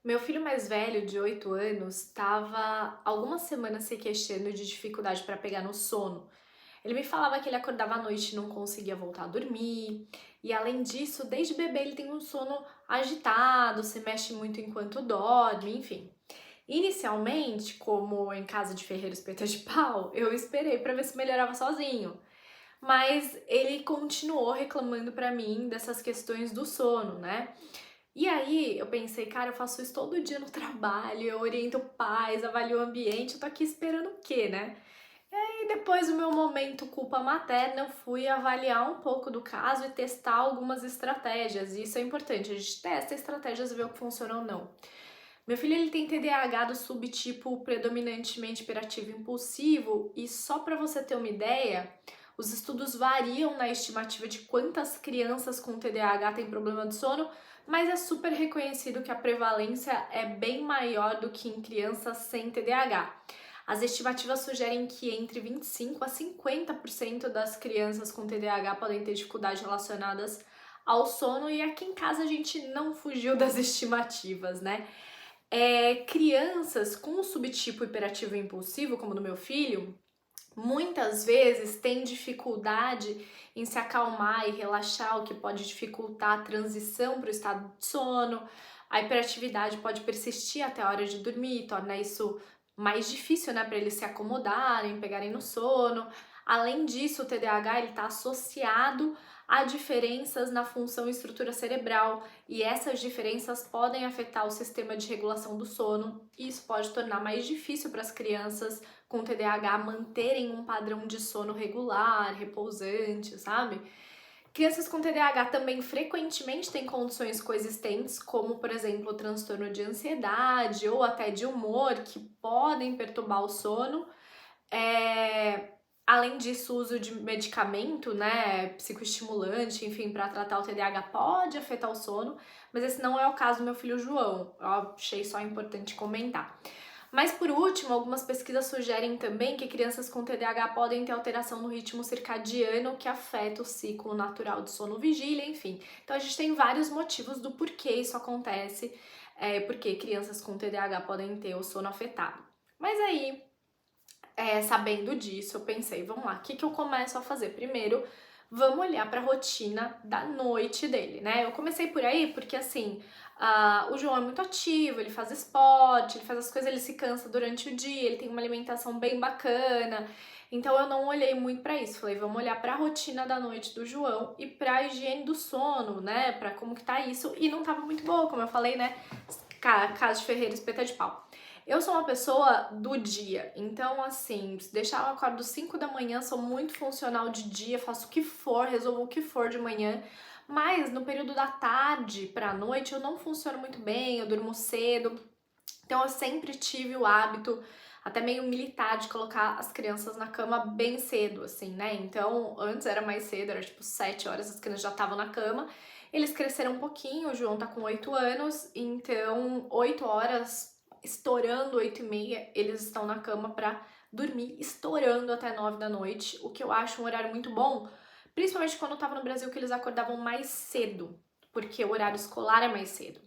Meu filho mais velho, de 8 anos, estava algumas semanas se queixando de dificuldade para pegar no sono. Ele me falava que ele acordava à noite e não conseguia voltar a dormir, e além disso, desde bebê ele tem um sono agitado, se mexe muito enquanto dorme, enfim. Inicialmente, como em casa de ferreiro espeta de pau, eu esperei para ver se melhorava sozinho. Mas ele continuou reclamando para mim dessas questões do sono, né? E aí eu pensei, cara, eu faço isso todo dia no trabalho, eu oriento pais, avalio o ambiente, eu tô aqui esperando o quê, né? E depois do meu momento culpa materna, eu fui avaliar um pouco do caso e testar algumas estratégias. E isso é importante, a gente testa estratégias e vê o que funciona ou não. Meu filho ele tem TDAH do subtipo predominantemente hiperativo impulsivo e só para você ter uma ideia, os estudos variam na estimativa de quantas crianças com TDAH têm problema de sono, mas é super reconhecido que a prevalência é bem maior do que em crianças sem TDAH. As estimativas sugerem que entre 25 a 50% das crianças com TDAH podem ter dificuldades relacionadas ao sono e aqui em casa a gente não fugiu das estimativas, né? Crianças com o subtipo hiperativo e impulsivo, como no meu filho, muitas vezes têm dificuldade em se acalmar e relaxar, o que pode dificultar a transição para o estado de sono. A hiperatividade pode persistir até a hora de dormir, torna isso mais difícil, né, para eles se acomodarem, pegarem no sono. Além disso, o TDAH está associado a diferenças na função e estrutura cerebral, e essas diferenças podem afetar o sistema de regulação do sono, e isso pode tornar mais difícil para as crianças com TDAH manterem um padrão de sono regular, repousante, sabe? Crianças com TDAH também frequentemente têm condições coexistentes, como, por exemplo, o transtorno de ansiedade ou até de humor, que podem perturbar o sono. É... Além disso, o uso de medicamento, né, psicoestimulante, enfim, para tratar o TDAH pode afetar o sono, mas esse não é o caso do meu filho João. Eu achei só importante comentar. Mas por último, algumas pesquisas sugerem também que crianças com TDAH podem ter alteração no ritmo circadiano que afeta o ciclo natural de sono-vigília, enfim. Então a gente tem vários motivos do porquê isso acontece, porque crianças com TDAH podem ter o sono afetado. Mas aí, sabendo disso, eu pensei, vamos lá, o que eu começo a fazer? Primeiro, vamos olhar para a rotina da noite dele, né? Eu comecei por aí porque, assim, o João é muito ativo, ele faz esporte, ele faz as coisas, ele se cansa durante o dia, ele tem uma alimentação bem bacana. Então eu não olhei muito para isso. Falei, vamos olhar para a rotina da noite do João e para a higiene do sono, né? Para como que tá isso. E não tava muito boa, como eu falei, né? Casa de ferreiro, espeta de pau. Eu sou uma pessoa do dia, então assim, se deixar eu acordo 5 da manhã, sou muito funcional de dia, faço o que for, resolvo o que for de manhã, mas no período da tarde pra noite eu não funciono muito bem, eu durmo cedo, então eu sempre tive o hábito, até meio militar, de colocar as crianças na cama bem cedo, assim, né? Então antes era mais cedo, era tipo 7 horas, as crianças já estavam na cama. Eles cresceram um pouquinho, o João tá com 8 anos, então 8 horas, estourando 8 e meia, eles estão na cama pra dormir, estourando até 9 da noite, o que eu acho um horário muito bom, principalmente quando eu tava no Brasil, que eles acordavam mais cedo, porque o horário escolar é mais cedo.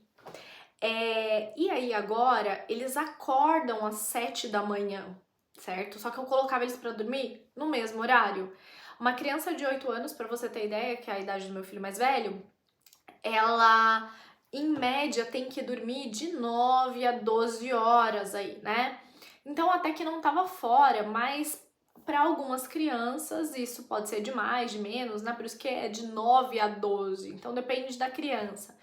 E aí agora eles acordam às 7 da manhã, certo? Só que eu colocava eles pra dormir no mesmo horário. Uma criança de 8 anos, pra você ter ideia, que é a idade do meu filho mais velho, ela em média tem que dormir de 9 a 12 horas aí, né? Então até que não tava fora, mas para algumas crianças isso pode ser de mais, de menos, né? Por isso que é de 9 a 12. Então depende da criança.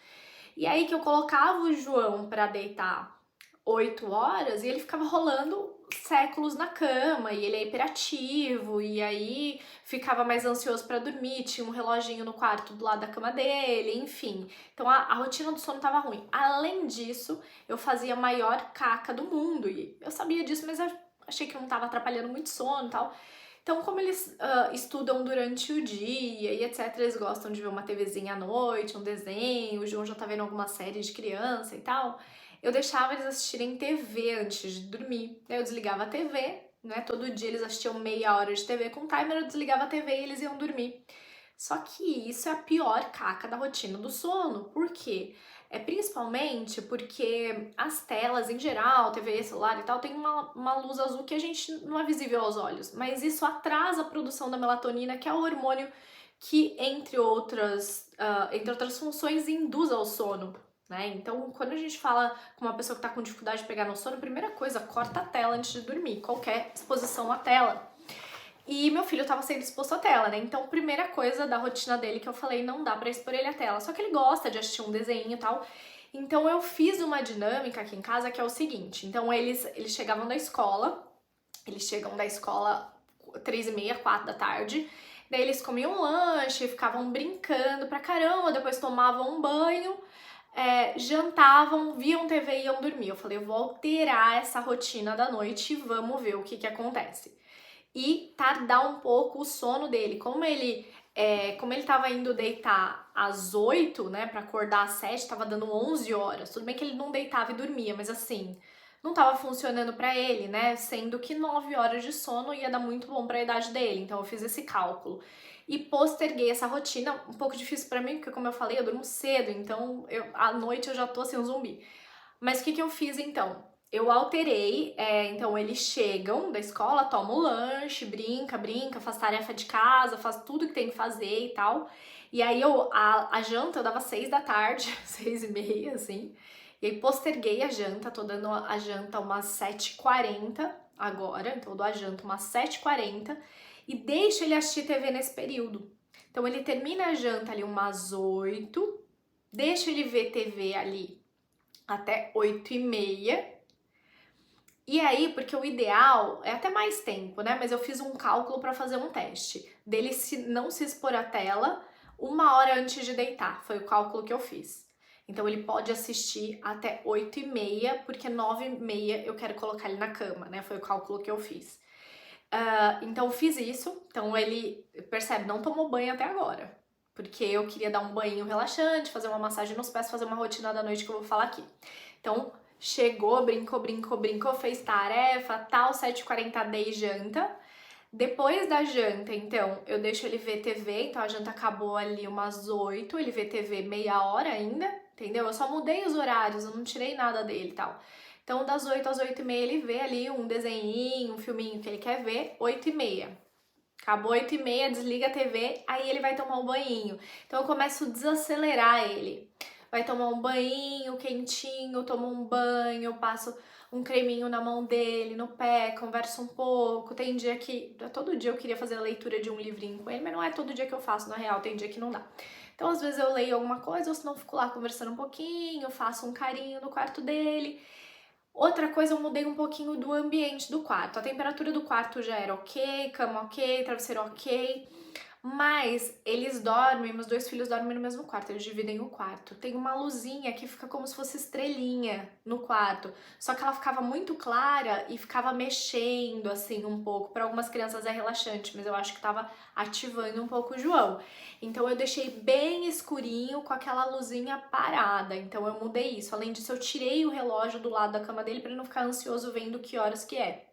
E aí que eu colocava o João para deitar 8 horas e ele ficava rolando séculos na cama, e ele é hiperativo, e aí ficava mais ansioso para dormir, tinha um reloginho no quarto do lado da cama dele, enfim. Então a rotina do sono tava ruim. Além disso, eu fazia a maior caca do mundo, e eu sabia disso, mas eu achei que não tava atrapalhando muito sono e tal. Então, como eles estudam durante o dia e etc, eles gostam de ver uma TVzinha à noite, um desenho, o João já tá vendo alguma série de criança e tal, eu deixava eles assistirem TV antes de dormir. Aí eu desligava a TV, né? Todo dia eles assistiam meia hora de TV com timer, eu desligava a TV e eles iam dormir. Só que isso é a pior caca da rotina do sono. Por quê? é principalmente porque as telas, em geral, TV, celular e tal, tem uma luz azul que a gente não é visível aos olhos, mas isso atrasa a produção da melatonina, que é o hormônio que, entre outras funções, induz ao sono, né? Então, quando a gente fala com uma pessoa que tá com dificuldade de pegar no sono, primeira coisa, corta a tela antes de dormir, qualquer exposição à tela. E meu filho tava sendo exposto à tela, né? Então, primeira coisa da rotina dele que eu falei, não dá pra expor ele à tela. Só que ele gosta de assistir um desenho e tal. Então, eu fiz uma dinâmica aqui em casa que é o seguinte. Então, eles chegavam da escola, eles chegam da escola 3h30, 4 da tarde. Daí eles comiam um lanche, ficavam brincando pra caramba, depois tomavam um banho, jantavam, viam TV e iam dormir. Eu falei, eu vou alterar essa rotina da noite e vamos ver o que acontece. E tardar um pouco o sono dele. Como ele tava indo deitar às 8, né, pra acordar às 7, tava dando 11 horas. Tudo bem que ele não deitava e dormia, mas assim, não tava funcionando pra ele, né, sendo que 9 horas de sono ia dar muito bom pra idade dele. Então eu fiz esse cálculo. E posterguei essa rotina, um pouco difícil pra mim, porque como eu falei, eu durmo cedo, então à noite eu já tô assim, um zumbi. Mas o que eu fiz então? Eu alterei, então eles chegam da escola, tomam o lanche, brinca, faz tarefa de casa, faz tudo que tem que fazer e tal. E aí a janta eu dava 6 da tarde, 6h30, assim. E aí posterguei a janta, tô dando a janta umas 7h40 agora, então eu dou a janta umas 7h40 e deixo ele assistir TV nesse período. Então ele termina a janta ali umas 8, deixo ele ver TV ali até 8h30. E aí, porque o ideal é até mais tempo, né? Mas eu fiz um cálculo para fazer um teste dele não se expor à tela 1 hora antes de deitar. Foi o cálculo que eu fiz. Então ele pode assistir até 8h30, porque 9h30 eu quero colocar ele na cama, né? Foi o cálculo que eu fiz. Então eu fiz isso. Então ele, percebe, não tomou banho até agora. Porque eu queria dar um banho relaxante, fazer uma massagem nos pés, fazer uma rotina da noite que eu vou falar aqui. Então, chegou, brincou, fez tarefa, tal, 7h40 dei janta. Depois da janta, então, eu deixo ele ver TV, então a janta acabou ali umas 8, ele vê TV meia hora ainda, entendeu? Eu só mudei os horários, eu não tirei nada dele e tal. Então, das 8 às 8h30 ele vê ali um desenhinho, um filminho que ele quer ver, 8h30. Acabou 8h30, desliga a TV, aí ele vai tomar um banhinho. Então eu começo a desacelerar ele. Vai tomar um banhinho quentinho, toma um banho, passo um creminho na mão dele, no pé, converso um pouco. Tem dia que, todo dia eu queria fazer a leitura de um livrinho com ele, mas não é todo dia que eu faço, na real, tem dia que não dá. Então às vezes eu leio alguma coisa, ou senão fico lá conversando um pouquinho, faço um carinho no quarto dele. Outra coisa, eu mudei um pouquinho do ambiente do quarto. A temperatura do quarto já era ok, cama ok, travesseiro ok, mas eles dormem, meus 2 filhos dormem no mesmo quarto, eles dividem o quarto. Tem uma luzinha que fica como se fosse estrelinha no quarto, só que ela ficava muito clara e ficava mexendo assim um pouco. Para algumas crianças é relaxante, mas eu acho que tava ativando um pouco o João. Então eu deixei bem escurinho com aquela luzinha parada, então eu mudei isso. Além disso, eu tirei o relógio do lado da cama dele para ele não ficar ansioso vendo que horas que é.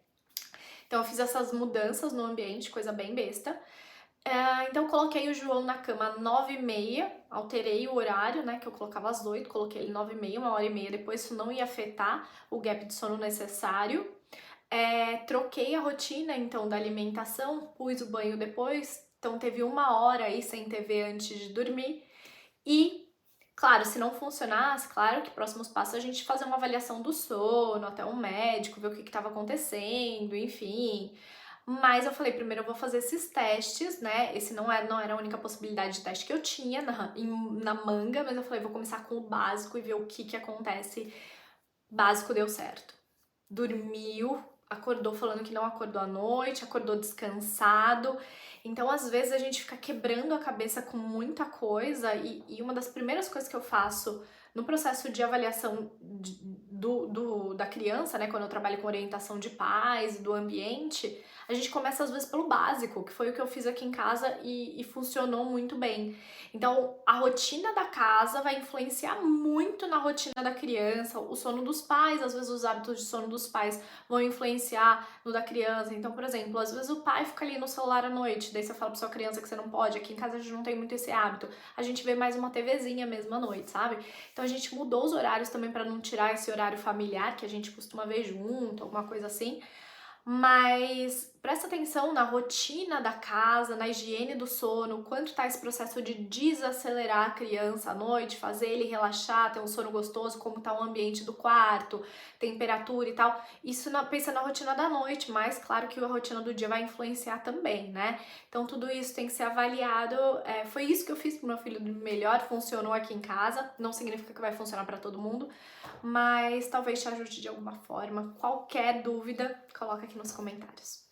Então eu fiz essas mudanças no ambiente, coisa bem besta. Então coloquei o João na cama às 9h30, alterei o horário, né, que eu colocava às 8, coloquei ele 9h30, 1h30 depois, isso não ia afetar o gap de sono necessário. Troquei a rotina, então, da alimentação, pus o banho depois, então teve 1 hora aí sem TV antes de dormir. E, claro, se não funcionasse, claro que próximos passos a gente fazer uma avaliação do sono, até um médico, ver o que estava acontecendo, enfim. Mas eu falei, primeiro eu vou fazer esses testes, né? Esse não era a única possibilidade de teste que eu tinha na manga, mas eu falei, vou começar com o básico e ver o que acontece. Básico deu certo. Dormiu, acordou falando que não acordou à noite, acordou descansado. Então, às vezes, a gente fica quebrando a cabeça com muita coisa e uma das primeiras coisas que eu faço no processo de avaliação da criança, né? Quando eu trabalho com orientação de pais, do ambiente, a gente começa às vezes pelo básico, que foi o que eu fiz aqui em casa e funcionou muito bem. Então, a rotina da casa vai influenciar muito na rotina da criança, o sono dos pais, às vezes os hábitos de sono dos pais vão influenciar no da criança. Então, por exemplo, às vezes o pai fica ali no celular à noite, daí você fala pra sua criança que você não pode. Aqui em casa a gente não tem muito esse hábito. A gente vê mais uma TVzinha mesmo à noite, sabe? Então a gente mudou os horários também para não tirar esse horário familiar que a gente costuma ver junto, alguma coisa assim. Mas presta atenção na rotina da casa, na higiene do sono, quanto tá esse processo de desacelerar a criança à noite, fazer ele relaxar, ter um sono gostoso, como tá o ambiente do quarto, temperatura e tal. Isso pensa na rotina da noite, mas claro que a rotina do dia vai influenciar também, né? Então tudo isso tem que ser avaliado. Foi isso que eu fiz pro meu filho melhor, funcionou aqui em casa, não significa que vai funcionar para todo mundo, mas talvez te ajude de alguma forma. Qualquer dúvida, coloca aqui nos comentários.